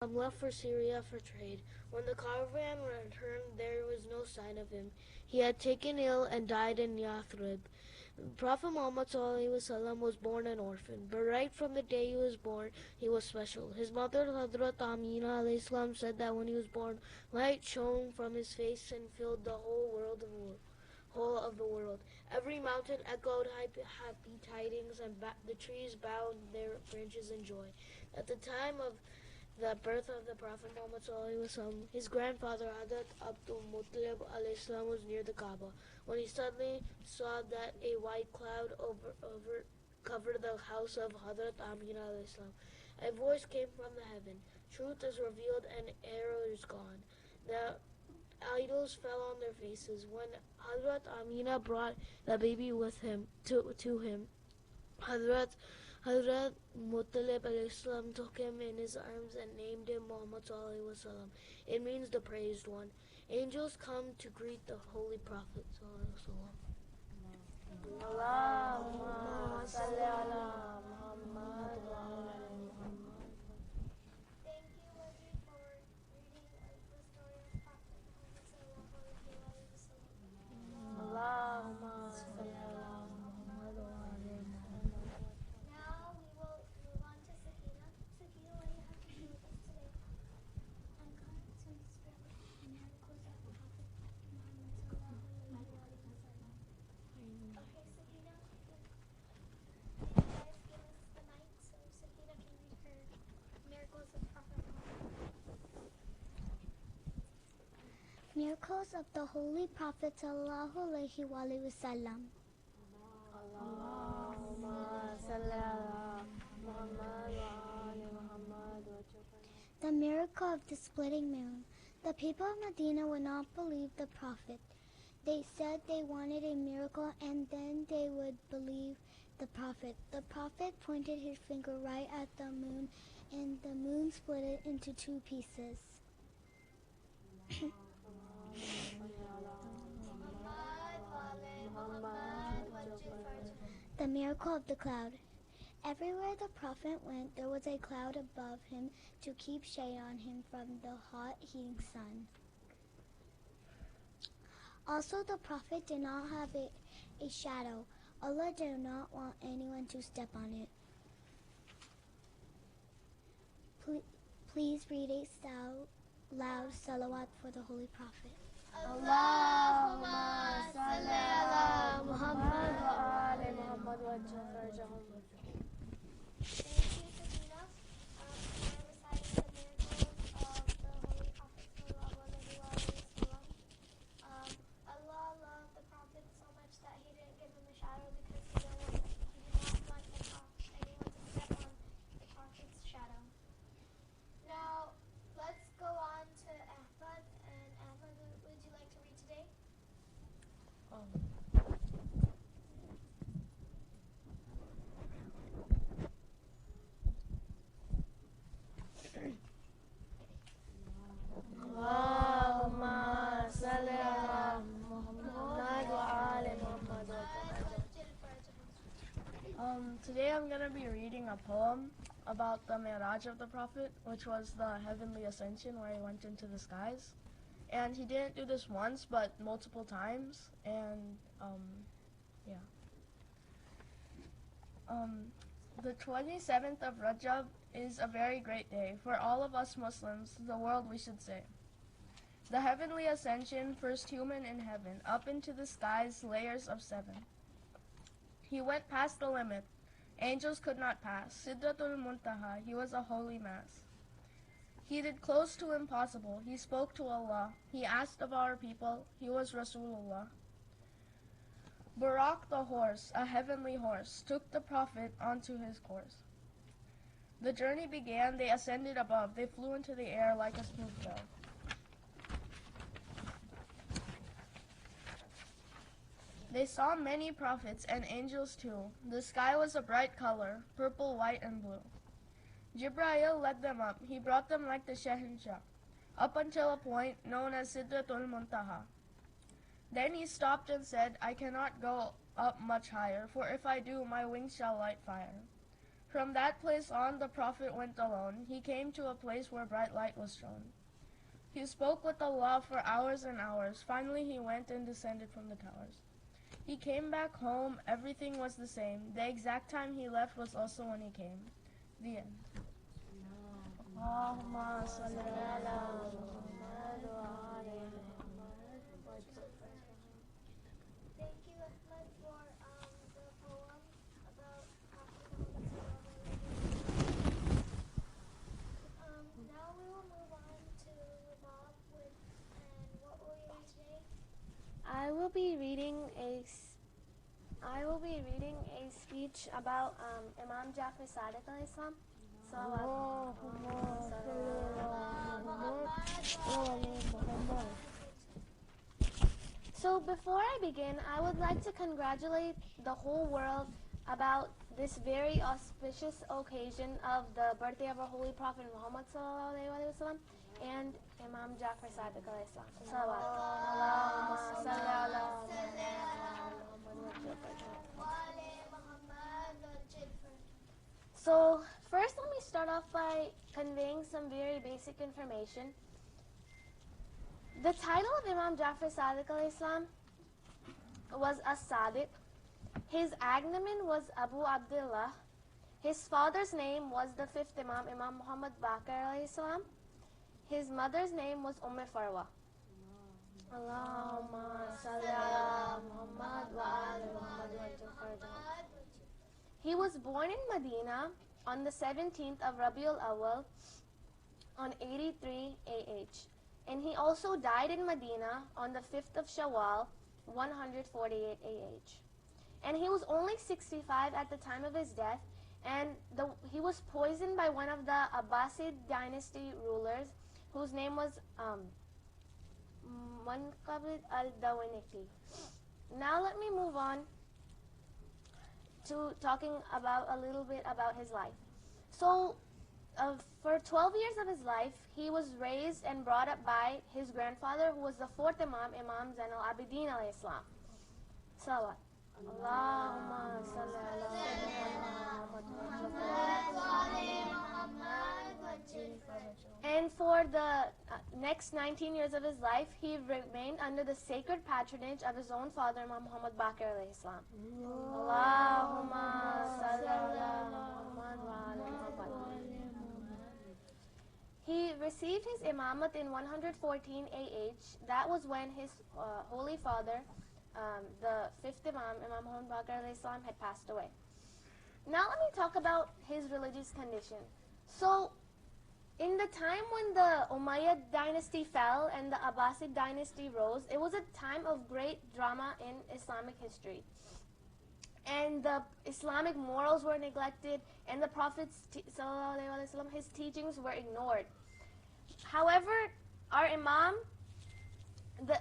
left for Syria for trade. When the caravan returned, there was no sign of him. He had taken ill and died in Yathrib. Prophet Muhammad was born an orphan, but right from the day he was born, he was special. His mother, Hazrat Amina said that when he was born, light shone from his face and filled the whole of the world. Every mountain echoed happy tidings, and the trees bowed their branches in joy. At the time of the birth of the Prophet Muhammad his grandfather Hazrat Abdul Muttalib was near the Kaaba when he suddenly saw that a white cloud covered the house of Hazrat Amina. A voice came from the heaven. Truth is revealed and error is gone. The idols fell on their faces. When Hazrat Amina brought the baby with him to him, Hazrat Hazrat Muttalib took him in his arms and named him Muhammad. It means the praised one. Angels come to greet the Holy Prophet. Allahumma salli ala Muhammad wa ala Muhammad. Thank you, Audrey, for reading the story of Prophet Muhammad sallallahu alaihi wasallam. Allahumma salli ala Muhammad wa ala Muhammad. Now we will move on to Sakina. Sakina, what do you have to do with us today? I'm going to spread the miracles of Prophet Muhammad sallallahu alaihi wasallam. Okay, Sakina, can you guys give us the mic so Sakina can read her miracles of Prophet Muhammad? Miracles of the Holy Prophet sallallahu alaihi wasallam. Allahumma salli ala Muhammad wa ala Muhammad. The miracle of the splitting moon. The people of Medina would not believe the Prophet. They said they wanted a miracle and then they would believe the Prophet. The Prophet pointed his finger right at the moon and the moon split it into two pieces. The miracle of the cloud. Everywhere the Prophet went, there was a cloud above him to keep shade on him from the hot, heating sun. Also, the Prophet did not have a shadow. Allah did not want anyone to step on it. Please read a loud salawat for the Holy Prophet. Allahumma salli ala Muhammad wa ala Muhammad wa ja'farjahum. Thank you, Sakina, for reciting the miracles of the Holy Prophet sallallahu. Allah loved the Prophet so much that He didn't give him a shadow because He did not want anyone to step on the Prophet's shadow. Now, let's go on to Ahmad. And Ahmad, would you like to read today? Allahumma salli ala Muhammad wa ala Muhammad. Today I'm going to be reading a poem about the Mi'raj of the Prophet, which was the heavenly ascension where he went into the skies. And he didn't do this once, but multiple times. And, the 27th of Rajab is a very great day for all of us Muslims, the world we should say. The heavenly ascension, first human in heaven, up into the skies, layers of 7. He went past the limit. Angels could not pass. Sidratul Muntaha, he was a holy mass. He did close to impossible. He spoke to Allah. He asked of our people. He was Rasulullah. Barak the horse, a heavenly horse, took the Prophet onto his course. The journey began. They ascended above. They flew into the air like a smooth dove. They saw many prophets and angels too. The sky was a bright color, purple, white, and blue. Jibreel led them up. He brought them like the Shehinshah, up until a point known as Sidratul Muntaha. Then he stopped and said, I cannot go up much higher, for if I do, my wings shall light fire. From that place on, the prophet went alone. He came to a place where bright light was shown. He spoke with Allah for hours and hours. Finally, he went and descended from the towers. He came back home. Everything was the same. The exact time he left was also when he came. The end. Allahumma salli ala Muhammad wa ali Muhammad. Thank you, Ahmed, for the poem about Prophet Muhammad. Now we will move on to Bob with, and what will you read today? I will be reading a speech about Imam Jafar Sadiq alayhi salam. So before I begin, I would like to congratulate the whole world about this very auspicious occasion of the birthday of our Holy Prophet Muhammad sallallahu alaihi wasallam and Imam Jafar Sadiq alayhi salam. Salawat. Allahumma salli ala So first, let me start off by conveying some very basic information. The title of Imam Jafar Sadiq alayhi salam was As-Sadiq. His agnomen was Abu Abdullah. His father's name was the fifth Imam, Imam Muhammad Baqir alayhi salam. His mother's name was Farwa. Allahumma salli ala Muhammad wa ali Muhammad. He was born in Medina on the 17th of Rabiul Awal on 83 AH. And he also died in Medina on the 5th of Shawwal, 148 AH. And he was only 65 at the time of his death, and he was poisoned by one of the Abbasid dynasty rulers, whose name was Munqabid al-Dawaniki. Now let me move on to talking about a little bit about his life. So, for 12 years of his life, he was raised and brought up by his grandfather, who was the fourth Imam, Imam Zain al-Abidin alayhi salam. Salawat. Allahumma salli ala Muhammad. And for the next 19 years of his life, he remained under the sacred patronage of his own father, Imam Muhammad Baqir alayhi salam. Allahumma salli ala Muhammad wa ali Muhammad. He received his imamat in 114 AH. That was when his holy father, the fifth Imam, Imam Muhammad Baqir alayhi salam, had passed away. Now let me talk about his religious condition. So, in the time when the Umayyad dynasty fell and the Abbasid dynasty rose, it was a time of great drama in Islamic history. And the Islamic morals were neglected, and the Prophet's his teachings were ignored. However, our Imam, the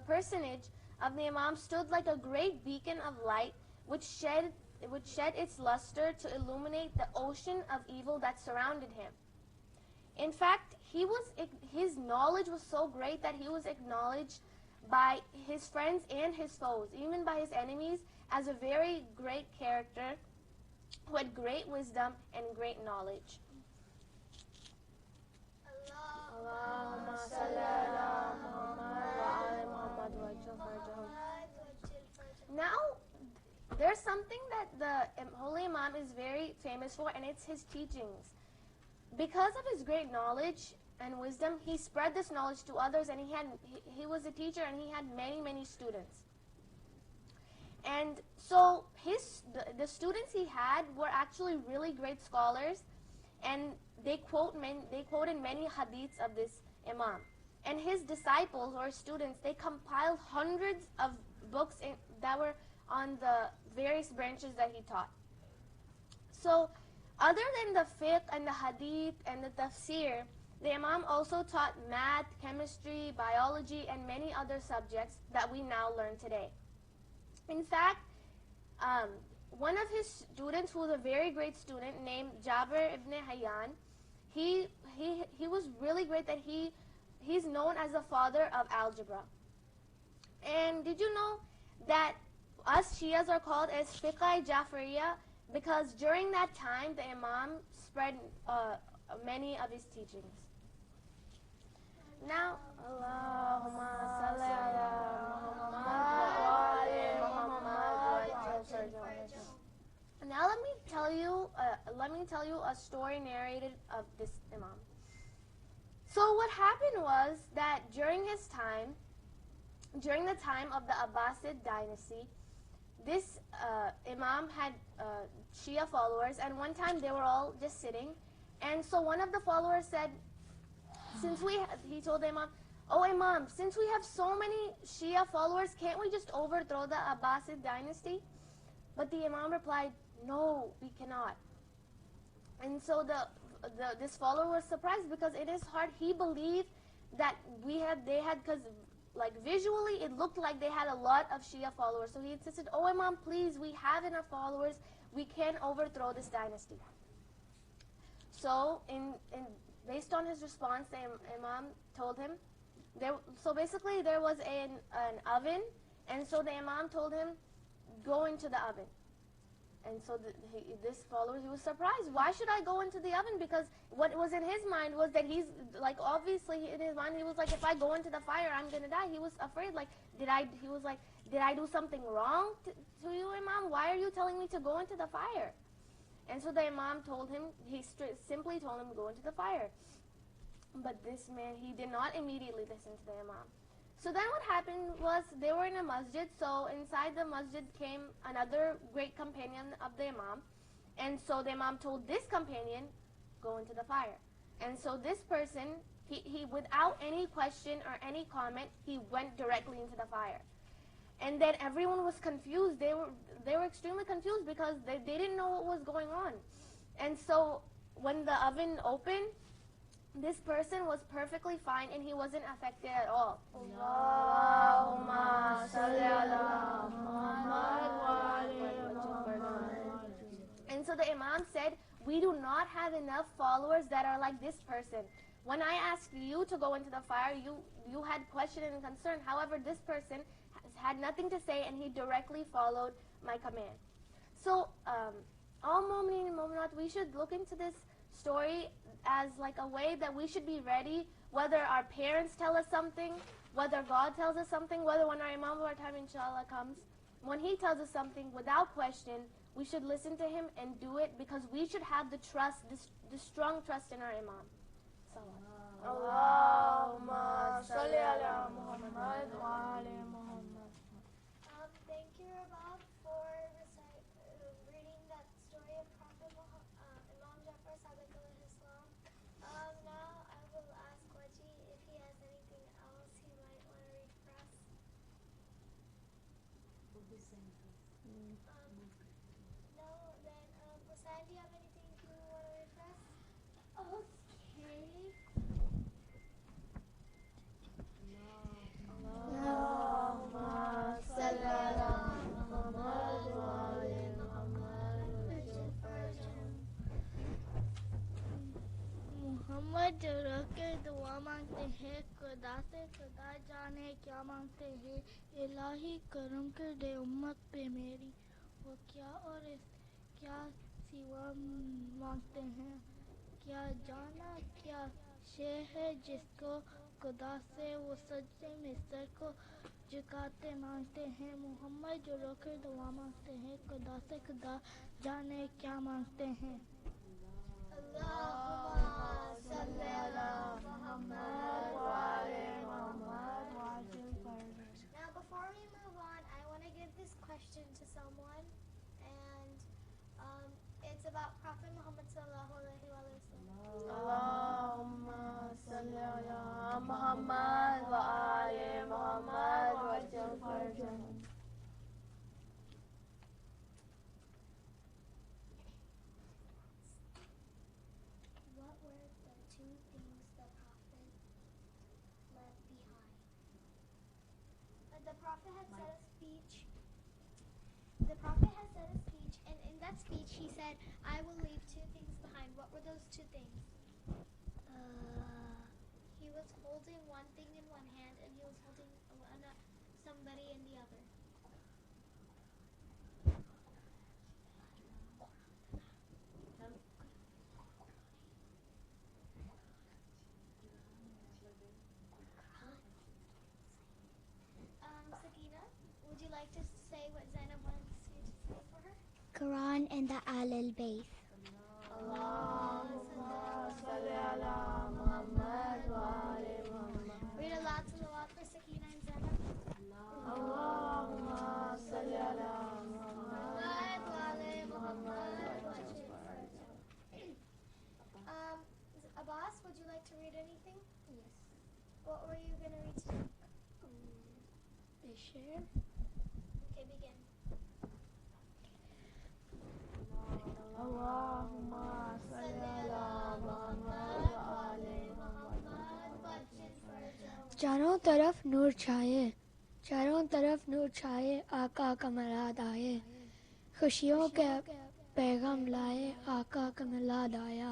personage of the Imam, stood like a great beacon of light, which shed its luster to illuminate the ocean of evil that surrounded him. In fact, his knowledge was so great that he was acknowledged by his friends and his foes, even by his enemies, as a very great character who had great wisdom and great knowledge. Allahumma salli ala Muhammad wa ali Muhammad wa Now, there's something that the Holy Imam is very famous for, and it's his teachings. Because of his great knowledge and wisdom, he spread this knowledge to others, and he was a teacher, and he had many, many students. And so the students he had were actually really great scholars, and they quoted many hadiths of this Imam. And his disciples or students, they compiled hundreds of books that were on the various branches that he taught. So, other than the fiqh and the hadith and the tafsir, the Imam also taught math, chemistry, biology, and many other subjects that we now learn today. In fact, one of his students, who was a very great student named Jabir ibn Hayyan, he was really great that he's known as the father of algebra. And did you know that us Shias are called as Fiqh Jafariya, because during that time the Imam spread many of his teachings. Now, Allahumma salli ala Muhammad wa ali Muhammad wa now let me tell you a story narrated of this Imam. So what happened was that during the time of the Abbasid dynasty, this Imam had Shia followers, and one time they were all just sitting, and so one of the followers said, he told the Imam, "Oh Imam, since we have so many Shia followers, can't we just overthrow the Abbasid dynasty?" But the Imam replied, "No, we cannot." And so this follower was surprised, because in his heart he believed that because like visually it looked like they had a lot of Shia followers. So he insisted, "Oh Imam, please, we have enough followers. We can overthrow this dynasty." So based on his response, the Imam told him, so basically there was an oven, and so the Imam told him, "Go into the oven." And so this follower, he was surprised. Why should I go into the oven? Because what was in his mind was that he's, like, obviously in his mind, he was like, if I go into the fire, I'm going to die. He was afraid, like, did I do something wrong to you, Imam? Why are you telling me to go into the fire? And so the Imam told him, simply told him to go into the fire. But this man, he did not immediately listen to the Imam. So then what happened was, they were in a masjid, so inside the masjid came another great companion of the Imam. And so the Imam told this companion, "Go into the fire." And so this person, he without any question or any comment, he went directly into the fire. And then everyone was confused. They were extremely confused, because they didn't know what was going on. And so when the oven opened, this person was perfectly fine and he wasn't affected at all. Allahumma salli ala Muhammad wa ali. And so the Imam said, "We do not have enough followers that are like this person. When I asked you to go into the fire, you had question and concern. However, this person had nothing to say, and he directly followed my command." So, all mu'minin and mu'minat, we should look into this story as like a way that we should be ready, whether our parents tell us something, whether God tells us something, whether when our Imam of our time, inshallah, comes, when he tells us something, without question, we should listen to him and do it, because we should have the trust, the strong trust in our Imam. Allahumma salli ala Muhammad wa ali Muhammad. Thank you, Rabab, for reading that story of Prophet Imam Jafar Sadiq alayhi salam. Now I will ask Waji if he has anything else he might want to read for us. No, then Hussain, do you have anything you want to read for us? Okay. Allahumma salli ala Muhammad wa ali Muhammad. Mohammad जो रोके दुआ मांगते हैं, खुदा से खुदा जाने क्या मांगते हैं। इलाही करम कर दे उम्मत पे मेरी, वो क्या और क्या सिवा मांगते हैं। क्या जाना क्या शे है जिसको खुदा से वो सजदे में सर को झुकाते मांगते हैं। मोहम्मद जो रोके दुआ मांगते हैं, खुदा से खुदा जाने क्या मांगते हैं। Allahumma salli ala Muhammad wa ali Muhammad. Now, before we move on, I want to give this question to someone, and it's about Prophet Muhammad sallallahu alaihi wasallam. Allahumma salli ala Muhammad wa ali Muhammad wa What were the two things the Prophet left behind? The Prophet had said a speech. The Prophet had said a speech, and in that speech he said, "I will leave two things behind." What were those two things? He was holding one thing in one hand, and he was holding somebody in the other. say what Zainab wants you to say for her? Quran and the Alal Bayt. Read a lot salawat for Sakina and Zainab. Muhammad wa ali Muhammad wa Abbas, would you like to read anything? Yes. What were you going to read today? A share. Okay, begin. चारों तरफ नूर छाए, चारों तरफ नूर छाए, आका कमलाद आए, खुशियों के पैगाम लाए, आका कमलाद आया।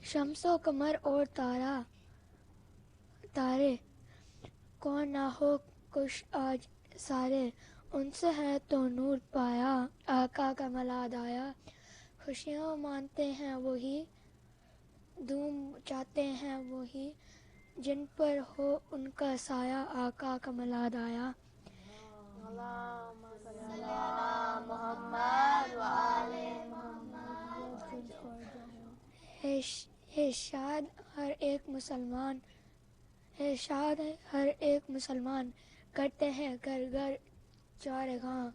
शम्सो कमर और तारे कौन ना हो कुछ आज सारे, उनसे है तो नूर पाया, आका कमलाद आया। खुशियाँ मानते हैं वही, धूम चाहते हैं वही, जिन पर हो उनका साया, आका कमलाद आया। इरशाद हर एक मुसलमान, इरशाद हर एक मुसलमान, करते हैं घर घर चारगाह,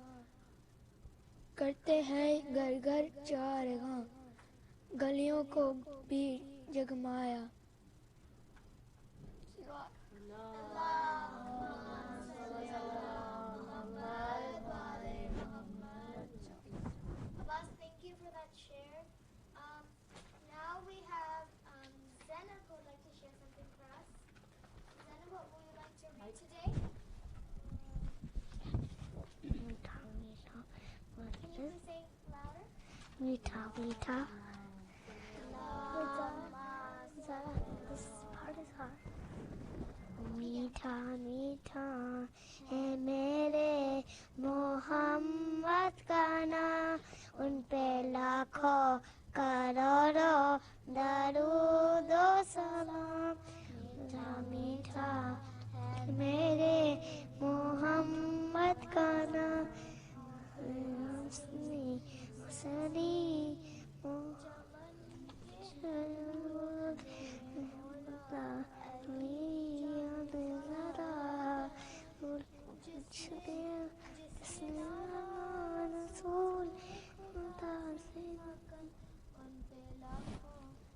करते हैं घर घर चारगाह, गलियों को भी जगमाया। Abbas, thank you for that share. Now we have Zainab who would like to share something for us. Zainab, what would you like to read today? Can you please say louder? मीठा मीठा This part is hard. मीठा मीठा है मेरे मोहम्मद का नाम, उन पे लाखों करोड़ों दरूद व सलाम। मीठा मीठा है मेरे मोहम्मद का नाम, हुस्नी हुस्नी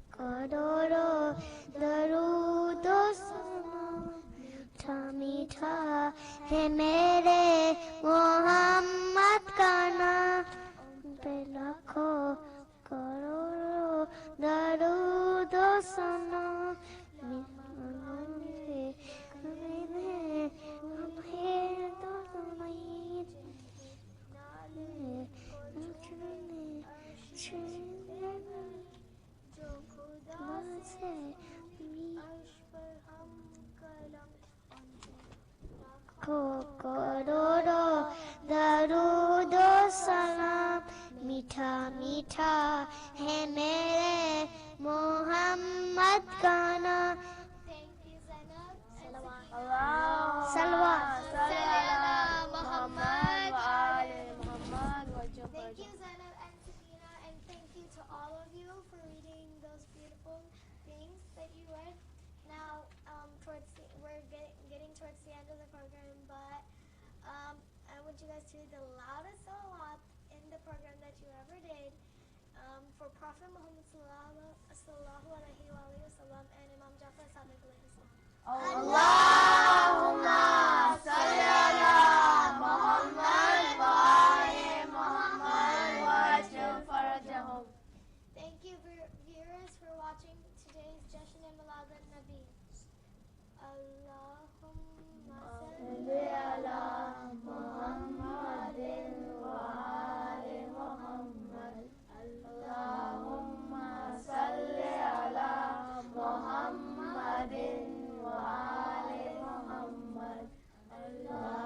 करोड़ों दरूद व सलाम। मीठा मीठा है मेरे मोहम्मद का नाम, पे लाखों करोड़ों दरूद व सलाम। जो खुदा से अर्श पर हम कलम करोड़ों दरूद व सलाम। मीठा मीठा है मेरे मोहम्मद का नाम। Thank you, Zainab. Salwa Muhammad. Thank you, Zainab and Sakina, and thank you to all of you for reading those beautiful things that you read. Now, we're getting towards the end of the program, but I want you guys to read the loudest salawat in the program that you ever did for Prophet Muhammad sallallahu alaihi wasallam and Imam Jafar Sadiq alaihi salam. Allahumma salli ala Muhammad wa ali Muhammad wa ajil farajahum. Thank you, viewers, for watching today's Jashan and Milad al-Nabi. Allahumma salli ala Muhammadin wa ali Muhammad. Allahumma salli ala Muhammadin wa ali Muhammad. Allah